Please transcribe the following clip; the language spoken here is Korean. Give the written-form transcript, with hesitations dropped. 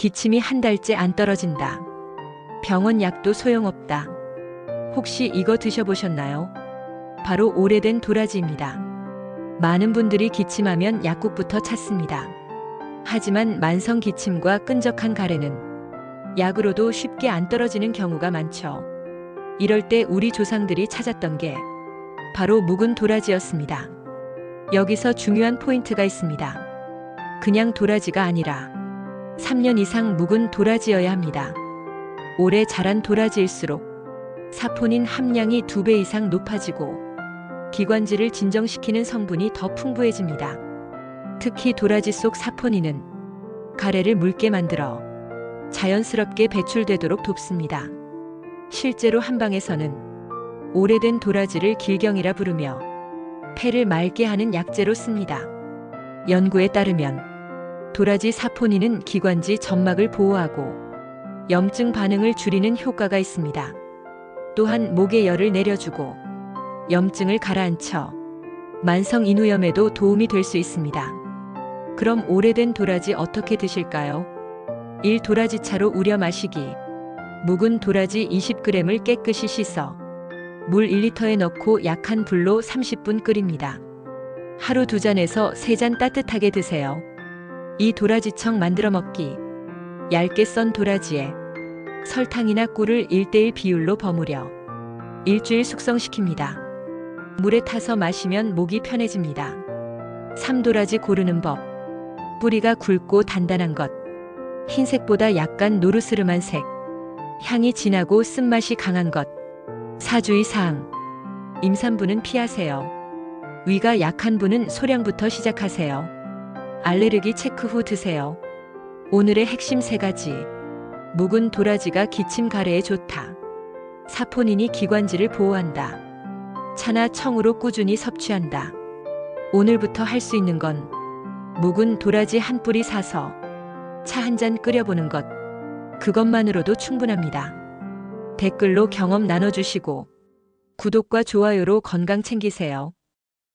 기침이 한 달째 안 떨어진다. 병원 약도 소용없다. 혹시 이거 드셔보셨나요? 바로 오래된 도라지입니다. 많은 분들이 기침하면 약국부터 찾습니다. 하지만 만성 기침과 끈적한 가래는 약으로도 쉽게 안 떨어지는 경우가 많죠. 이럴 때 우리 조상들이 찾았던 게 바로 묵은 도라지였습니다. 여기서 중요한 포인트가 있습니다. 그냥 도라지가 아니라 3년 이상 묵은 도라지여야 합니다. 오래 자란 도라지일수록 사포닌 함량이 2배 이상 높아지고 기관지를 진정시키는 성분이 더 풍부해집니다. 특히 도라지 속 사포닌은 가래를 묽게 만들어 자연스럽게 배출되도록 돕습니다. 실제로 한방에서는 오래된 도라지를 길경이라 부르며 폐를 맑게 하는 약재로 씁니다. 연구에 따르면 도라지 사포닌은 기관지 점막을 보호하고 염증 반응을 줄이는 효과가 있습니다. 또한 목의 열을 내려주고 염증을 가라앉혀 만성 인후염에도 도움이 될 수 있습니다. 그럼 오래된 도라지 어떻게 드실까요? 1. 도라지차로 우려 마시기. 묵은 도라지 20g을 깨끗이 씻어 물 1리터에 넣고 약한 불로 30분 끓입니다. 하루 2잔에서 3잔 따뜻하게 드세요. 2. 도라지청 만들어 먹기. 얇게 썬 도라지에 설탕이나 꿀을 1:1 비율로 버무려 일주일 숙성시킵니다. 물에 타서 마시면 목이 편해집니다. 3. 도라지 고르는 법. 뿌리가 굵고 단단한 것. 흰색보다 약간 노르스름한 색. 향이 진하고 쓴맛이 강한 것. 4. 주의사항. 임산부는 피하세요. 위가 약한 분은 소량부터 시작하세요. 알레르기 체크 후 드세요. 오늘의 핵심 3가지. 묵은 도라지가 기침 가래에 좋다. 사포닌이 기관지를 보호한다. 차나 청으로 꾸준히 섭취한다. 오늘부터 할 수 있는 건 묵은 도라지 한 뿌리 사서 차 한 잔 끓여보는 것. 그것만으로도 충분합니다. 댓글로 경험 나눠주시고 구독과 좋아요로 건강 챙기세요.